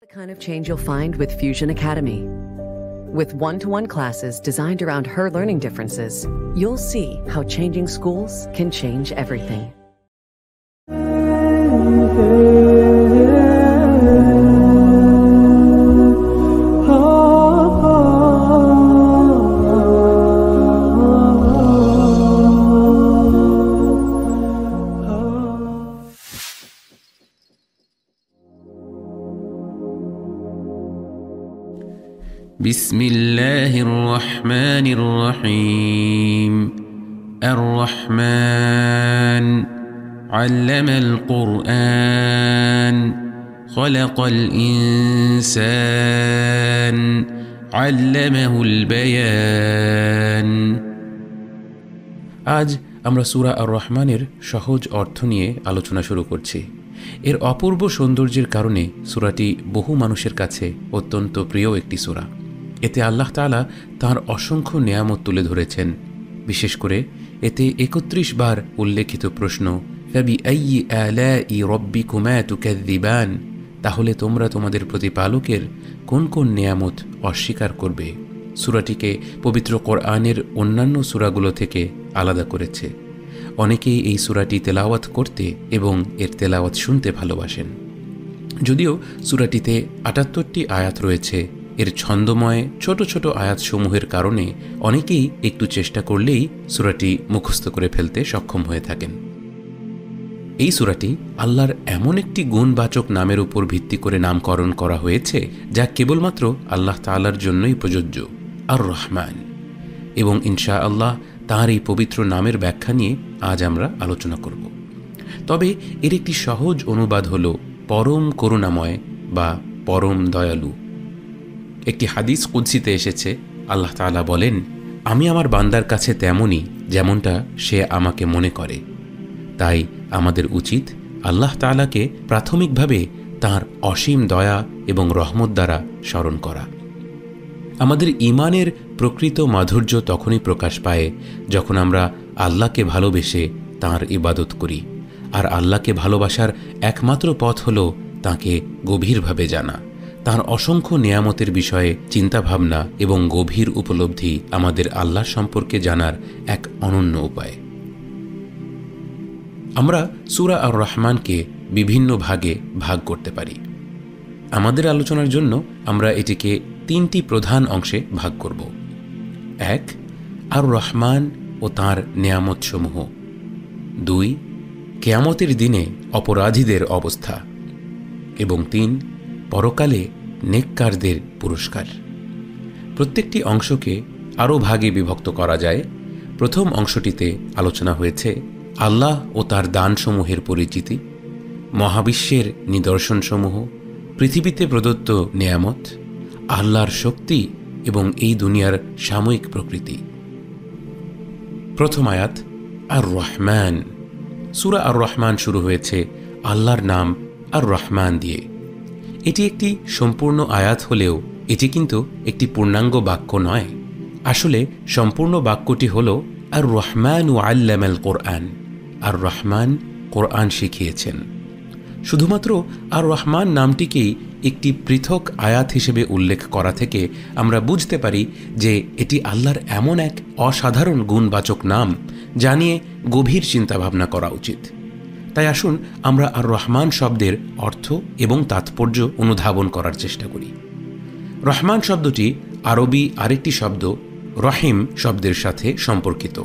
The kind of change you'll find with Fusion Academy. With one-to-one classes designed around her learning differences, you'll see how changing schools can change everything. بسم الله الرحمن الرحيم الرحمن علم القرآن خلق الإنسان علمه البيان আজ আমরা সূরা আর রহমানের সহজ অর্থ নিয়ে আলোচনা শুরু করছি। এর অপূর্ব সৌন্দর্যের কারণে সূরাটি বহু মানুষের কাছে অত্যন্ত প্রিয় একটি সূরা। এতে আল্লাহ তাআলা তাঁর অসংখ্য নেয়ামত তুলে ধরেছেন। বিশেষ করে এতে ৩১ বার উল্লেখিত প্রশ্ন ফাবিআইয়ি আলাই রাব্বিকুমা তুকাযযিবান, তাহলে তোমরা তোমাদের প্রতিপালকের কোন কোন নেয়ামত অস্বীকার করবে। সূরাটিকে পবিত্র কোরআনের অন্যান্য সূরাগুলো থেকে আলাদা করেছে। অনেকেই এই সূরাটি তেলাওয়াত করতে এবং এর তেলাওয়াত শুনতে ভালোবাসেন। যদিও সূরাটিতে ৭৮টি আয়াত রয়েছে, এর ছন্দময় ছোট ছোট আয়াতসমূহের কারণে অনেকেই একটু চেষ্টা করলেই সূরাটি মুখস্থ করে ফেলতে সক্ষম হয়ে থাকেন। এই সূরাটি আল্লাহর এমন একটি গুণবাচক নামের উপর ভিত্তি করে নামকরণ করা হয়েছে যা কেবলমাত্র আল্লাহ তাআলার জন্যই প্রযোজ্য, আর রহমান। এবং ইনশাআল্লাহ তাঁর এই পবিত্র নামের ব্যাখ্যা নিয়ে আজ আমরা আলোচনা করব। তবে এর একটি সহজ অনুবাদ হল পরম করুণাময় বা পরম দয়ালু। একটি হাদিস কুদসিতে এসেছে, আল্লাহ তাআলা বলেন, আমি আমার বান্দার কাছে তেমনই যেমনটা সে আমাকে মনে করে। তাই আমাদের উচিত আল্লাহ তাআলাকে প্রাথমিকভাবে তাঁর অসীম দয়া এবং রহমত দ্বারা স্মরণ করা। আমাদের ঈমানের প্রকৃত মাধুর্য তখনই প্রকাশ পায় যখন আমরা আল্লাহকে ভালোবেসে তাঁর ইবাদত করি। আর আল্লাহকে ভালোবাসার একমাত্র পথ হল তাঁকে গভীরভাবে জানা। তাঁর অসংখ্য নেয়ামতের বিষয়ে চিন্তাভাবনা এবং গভীর উপলব্ধি আমাদের আল্লাহ সম্পর্কে জানার এক অনন্য উপায়। আমরা সূরা আর রহমানকে বিভিন্ন ভাগে ভাগ করতে পারি। আমাদের আলোচনার জন্য আমরা এটিকে ৩টি প্রধান অংশে ভাগ করব। ১, আর রহমান ও তাঁর নেয়ামতসমূহ। ২, কিয়ামতের দিনে অপরাধীদের অবস্থা। এবং ৩, পরকালে নেককারদের পুরস্কার। প্রত্যেকটি অংশকে আরও ভাগে বিভক্ত করা যায়। প্রথম অংশটিতে আলোচনা হয়েছে আল্লাহ ও তার দানসমূহের পরিচিতি, মহাবিশ্বের নিদর্শনসমূহ, পৃথিবীতে প্রদত্ত নেয়ামত, আল্লাহর শক্তি এবং এই দুনিয়ার সাময়িক প্রকৃতি। প্রথম আয়াত আর রহমান। সূরা আর রহমান শুরু হয়েছে আল্লাহর নাম আর রহমান দিয়ে। এটি একটি সম্পূর্ণ আয়াত হলেও এটি কিন্তু একটি পূর্ণাঙ্গ বাক্য নয়। আসলে সম্পূর্ণ বাক্যটি হল আর রহমান ও আল্লামাল কোরআন। আর রহমান কোরআন শিখিয়েছেন। শুধুমাত্র আর রহমান নামটিকেই একটি পৃথক আয়াত হিসেবে উল্লেখ করা থেকে আমরা বুঝতে পারি যে এটি আল্লাহর এমন এক অসাধারণ গুণবাচক নাম যা নিয়ে গভীর চিন্তাভাবনা করা উচিত। তাই আসুন আমরা আর রহমান শব্দের অর্থ এবং তাৎপর্য অনুধাবন করার চেষ্টা করি। রহমান শব্দটি আরবি আরেকটি শব্দ রহিম শব্দের সাথে সম্পর্কিত।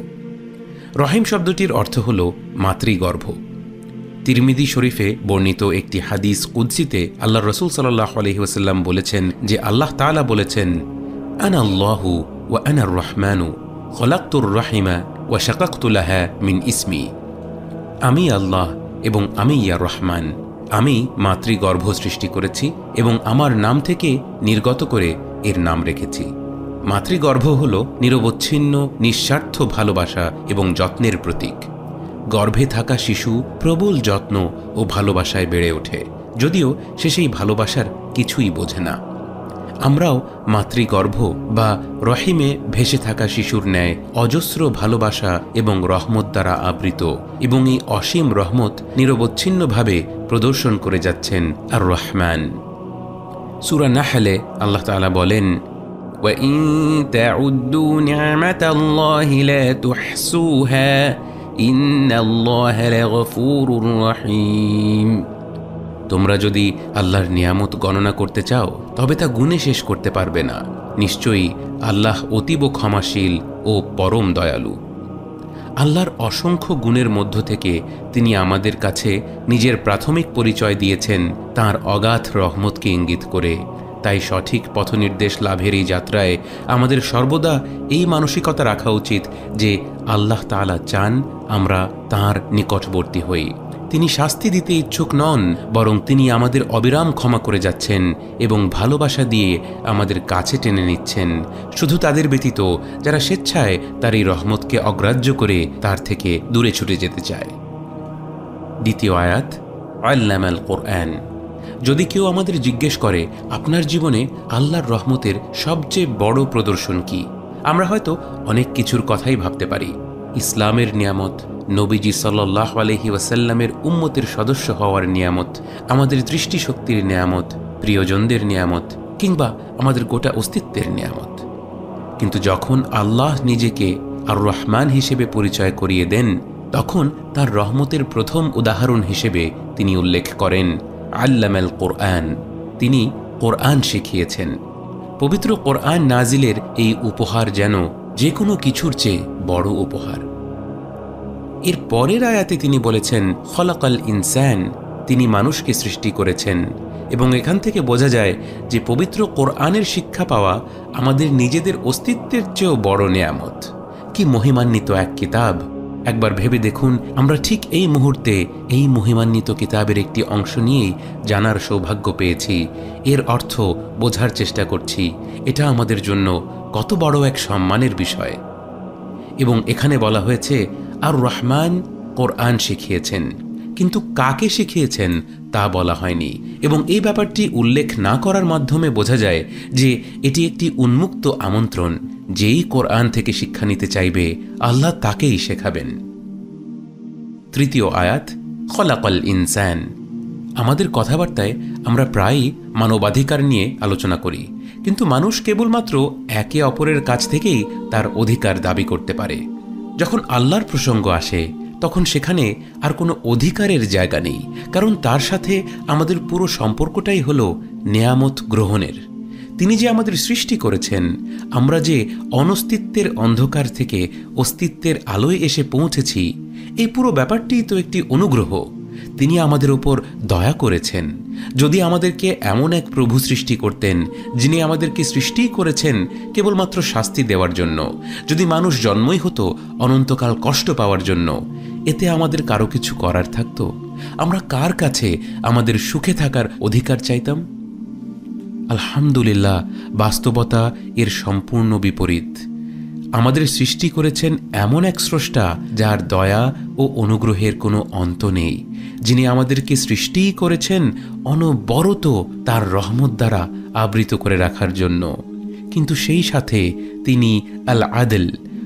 রহিম শব্দটির অর্থ হল মাতৃগর্ভ। তিরমিজি শরীফে বর্ণিত একটি হাদিস কুদসিতে আল্লাহ রাসূল সাল্লাল্লাহু আলাইহি ওয়াসাল্লাম বলেছেন যে আল্লাহ তাআলা বলেছেন, আনা আল্লাহু ওয়া আনা আর রহমানু খলাকতুর রহিমা ওয়া শাকাকতু লাহা মিন ইসমি। আমি আল্লাহ এবং আমি ইয়া রহমান। আমি মাতৃগর্ভ সৃষ্টি করেছি এবং আমার নাম থেকে নির্গত করে এর নাম রেখেছি। মাতৃগর্ভ হল নিরবচ্ছিন্ন নিঃস্বার্থ ভালোবাসা এবং যত্নের প্রতীক। গর্ভে থাকা শিশু প্রবল যত্ন ও ভালোবাসায় বেড়ে ওঠে, যদিও সে সেই ভালোবাসার কিছুই বোঝে না। আমরাও মাতৃগর্ভ বা রহিমে ভেসে থাকা শিশুর ন্যায় অজস্র ভালোবাসা এবং রহমত দ্বারা আবৃত, এবং এই অসীম রহমত নিরবচ্ছিন্নভাবে প্রদর্শন করে যাচ্ছেন আর রহমান। সূরা নাহলে আল্লাহ তাআলা বলেন, وَإِن تَعُدُّوا نِعْمَةَ اللَّهِ لَا تُحْصُوهَا إِنَّ اللَّهَ لَغَفُورٌ رَحِيمٌ। তোমরা যদি আল্লাহর নিয়ামত গণনা করতে চাও তবে তা গুণে শেষ করতে পারবে না। নিশ্চয়ই আল্লাহ অতীব ক্ষমাশীল ও পরম দয়ালু। আল্লাহর অসংখ্য গুণের মধ্য থেকে তিনি আমাদের কাছে নিজের প্রাথমিক পরিচয় দিয়েছেন তাঁর অগাধ রহমতকে ইঙ্গিত করে। তাই সঠিক পথনির্দেশ লাভের এই যাত্রায় আমাদের সর্বদা এই মানসিকতা রাখা উচিত যে আল্লাহ তাআলা চান আমরা তাঁর নিকটবর্তী হই। তিনি শাস্তি দিতে ইচ্ছুক নন, বরং তিনি আমাদের অবিরাম ক্ষমা করে যাচ্ছেন এবং ভালোবাসা দিয়ে আমাদের কাছে টেনে নিচ্ছেন, শুধু তাদের ব্যতীত যারা স্বেচ্ছায় তার এই রহমতকে অগ্রাহ্য করে তার থেকে দূরে ছুটে যেতে চায়। দ্বিতীয় আয়াত, আল্লামাল কোরআন। যদি কেউ আমাদের জিজ্ঞেস করে আপনার জীবনে আল্লাহর রহমতের সবচেয়ে বড় প্রদর্শন কি, আমরা হয়তো অনেক কিছুর কথাই ভাবতে পারি। ইসলামের নিয়ামত, নবীজি সাল্লাল্লাহু আলাইহি ওয়াসাল্লামের উম্মতের সদস্য হওয়ার নিয়ামত, আমাদের দৃষ্টিশক্তির নিয়ামত, প্রিয়জনদের নিয়ামত, কিংবা আমাদের গোটা অস্তিত্বের নিয়ামত। কিন্তু যখন আল্লাহ নিজেকে আর রহমান হিসেবে পরিচয় করিয়ে দেন, তখন তার রহমতের প্রথম উদাহরণ হিসেবে তিনি উল্লেখ করেন আল্লামাল কোরআন। তিনি কোরআন শিখিয়েছেন। পবিত্র কোরআন নাজিলের এই উপহার যেন যে কোনো কিছুর চেয়ে বড় উপহার। এর পরের আয়াতে তিনি বলেছেন খলাকাল ইনসান, তিনি মানুষকে সৃষ্টি করেছেন। এবং এখান থেকে বোঝা যায় যে পবিত্র কোরআনের শিক্ষা পাওয়া আমাদের নিজেদের অস্তিত্বের চেয়েও বড় নেয়ামত। কি মহিমান্বিত এক কিতাব! একবার ভেবে দেখুন, আমরা ঠিক এই মুহূর্তে এই মহিমান্বিত কিতাবের একটি অংশ নিয়েই জানার সৌভাগ্য পেয়েছি। এর অর্থ বোঝার চেষ্টা করছি। এটা আমাদের জন্য কত বড় এক সম্মানের বিষয়। এবং এখানে বলা হয়েছে আর রহমান কোরআন শিখিয়েছেন, কিন্তু কাকে শিখিয়েছেন তা বলা হয়নি। এবং এই ব্যাপারটি উল্লেখ না করার মাধ্যমে বোঝা যায় যে এটি একটি উন্মুক্ত আমন্ত্রণ। যেই কোরআন থেকে শিক্ষা নিতে চাইবে আল্লাহ তাকেই শেখাবেন। তৃতীয় আয়াত, খলাকাল ইনসান। আমাদের কথাবার্তায় আমরা প্রায়ই মানবাধিকার নিয়ে আলোচনা করি, কিন্তু মানুষ কেবলমাত্র একে অপরের কাছ থেকেই তার অধিকার দাবি করতে পারে। যখন আল্লাহর প্রসঙ্গ আসে তখন সেখানে আর কোনো অধিকারের জায়গা নেই, কারণ তার সাথে আমাদের পুরো সম্পর্কটাই হলো নেয়ামত গ্রহণের। তিনি যে আমাদের সৃষ্টি করেছেন, আমরা যে অনস্তিত্বের অন্ধকার থেকে অস্তিত্বের আলোয় এসে পৌঁছেছি, এই পুরো ব্যাপারটিই তো একটি অনুগ্রহ। তিনি আমাদের উপর দয়া করেছেন। যদি আমাদেরকে এমন এক প্রভু সৃষ্টি করতেন যিনি আমাদেরকে সৃষ্টিই করেছেন কেবলমাত্র শাস্তি দেওয়ার জন্য, যদি মানুষ জন্মই হতো অনন্তকাল কষ্ট পাওয়ার জন্য, এতে আমাদের কারো কিছু করার থাকতো? আমরা কার কাছে আমাদের সুখে থাকার অধিকার চাইতাম? আলহামদুলিল্লাহ, বাস্তবতা এর সম্পূর্ণ বিপরীত। আমাদের সৃষ্টি করেছেন এমন এক স্রষ্টা যার দয়া ও অনুগ্রহের কোনো অন্ত নেই, যিনি আমাদেরকে সৃষ্টিই করেছেন অনবরত তার রহমত দ্বারা আবৃত করে রাখার জন্য। কিন্তু সেই সাথে তিনি আল আদল,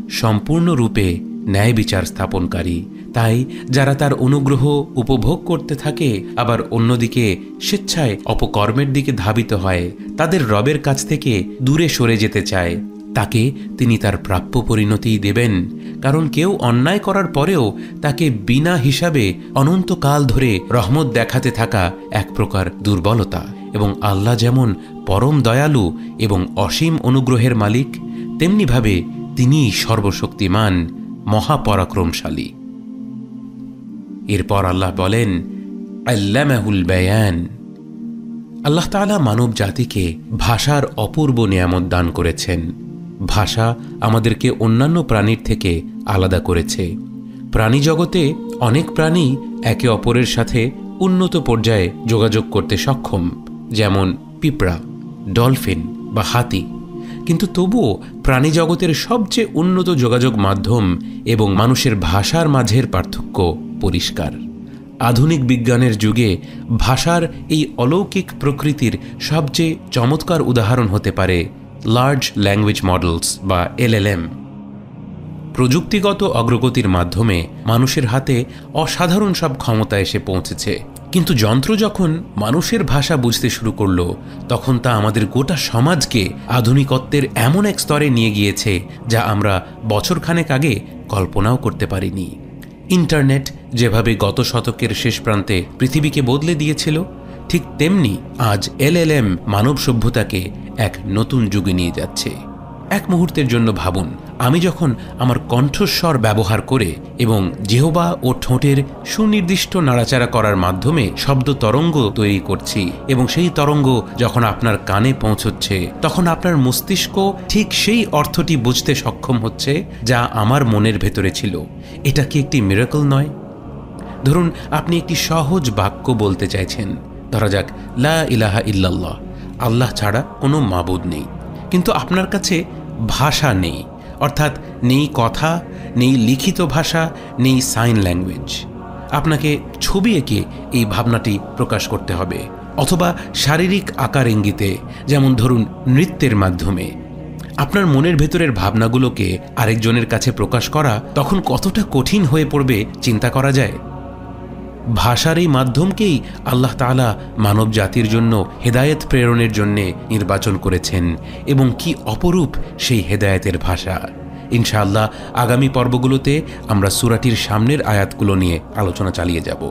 সম্পূর্ণরূপে ন্যায় বিচার স্থাপনকারী। তাই যারা তার অনুগ্রহ উপভোগ করতে থাকে আবার অন্যদিকে স্বেচ্ছায় অপকর্মের দিকে ধাবিত হয়, তাদের রবের কাছ থেকে দূরে সরে যেতে চায়, তাকে তিনি তার প্রাপ্য পরিণতি দেবেন। কারণ কেউ অন্যায় করার পরেও তাকে বিনা হিসাবে অনন্তকাল ধরে রহমত দেখাতে থাকা এক প্রকার দুর্বলতা। এবং আল্লাহ যেমন পরম দয়ালু এবং অসীম অনুগ্রহের মালিক, তেমনিভাবে তিনি সর্বশক্তিমান, মহাপরাক্রমশালী। এরপর আল্লাহ বলেন আল্লামাহুল বায়ান। আল্লাহ তাআলা মানব জাতিকে ভাষার অপূর্ব নিয়ামত দান করেছেন। ভাষা আমাদেরকে অন্যান্য প্রাণীর থেকে আলাদা করেছে। প্রাণী জগতে অনেক প্রাণী একে অপরের সাথে উন্নত পর্যায়ে যোগাযোগ করতে সক্ষম, যেমন পিঁপড়া, ডলফিন বা হাতি। কিন্তু তবুও প্রাণী জগতের সবচেয়ে উন্নত যোগাযোগ মাধ্যম এবং মানুষের ভাষার মাঝের পার্থক্য পরিষ্কার। আধুনিক বিজ্ঞানের যুগে ভাষার এই অলৌকিক প্রকৃতির সবচেয়ে চমৎকার উদাহরণ হতে পারে লার্জ ল্যাঙ্গুয়েজ মডেলস বা LLM। প্রযুক্তিগত অগ্রগতির মাধ্যমে মানুষের হাতে অসাধারণ সব ক্ষমতা এসে পৌঁছেছে, কিন্তু যন্ত্র যখন মানুষের ভাষা বুঝতে শুরু করলো, তখন তা আমাদের গোটা সমাজকে আধুনিকত্বের এমন এক স্তরে নিয়ে গিয়েছে যা আমরা বছরখানেক আগে কল্পনাও করতে পারিনি। ইন্টারনেট যেভাবে গত শতকের শেষ প্রান্তে পৃথিবীকে বদলে দিয়েছিল, ঠিক তেমনি আজ এলএলএম মানব সভ্যতাকে এক নতুন যুগে নিয়ে যাচ্ছে। এক মুহূর্তের জন্য ভাবুন, আমি যখন আমার কণ্ঠস্বর ব্যবহার করে এবং জিহ্বা ও ঠোঁটের সুনির্দিষ্ট নাড়াচাড়া করার মাধ্যমে শব্দ তরঙ্গ তৈরি করছি এবং সেই তরঙ্গ যখন আপনার কানে পৌঁছচ্ছে, তখন আপনার মস্তিষ্ক ঠিক সেই অর্থটি বুঝতে সক্ষম হচ্ছে যা আমার মনের ভেতরে ছিল। এটা কি একটি মিরাকল নয়? ধরুন আপনি একটি সহজ বাক্য বলতে চাইছেন, ধরা যাক লা ইলাহা ইল্লাল্লাহ, আল্লাহ ছাড়া কোনো মাবুদ নেই, কিন্তু আপনার কাছে ভাষা নেই, অর্থাৎ নেই কথা, নেই লিখিত ভাষা, নেই সাইন ল্যাঙ্গুয়েজ। আপনাকে ছবি এঁকে এই ভাবনাটি প্রকাশ করতে হবে, অথবা শারীরিক আকার ইঙ্গিতে, যেমন ধরুন নৃত্যের মাধ্যমে। আপনার মনের ভেতরের ভাবনাগুলোকে আরেকজনের কাছে প্রকাশ করা তখন কতটা কঠিন হয়ে পড়বে চিন্তা করা যায়। ভাষার এই মাধ্যমকেই আল্লাহ তাআলা মানব জাতির জন্য হেদায়েত প্রেরণের জন্যে নির্বাচন করেছেন, এবং কি অপরূপ সেই হেদায়েতের ভাষা। ইনশাআল্লাহ আগামী পর্বগুলোতে আমরা সূরাটির সামনের আয়াতগুলো নিয়ে আলোচনা চালিয়ে যাব।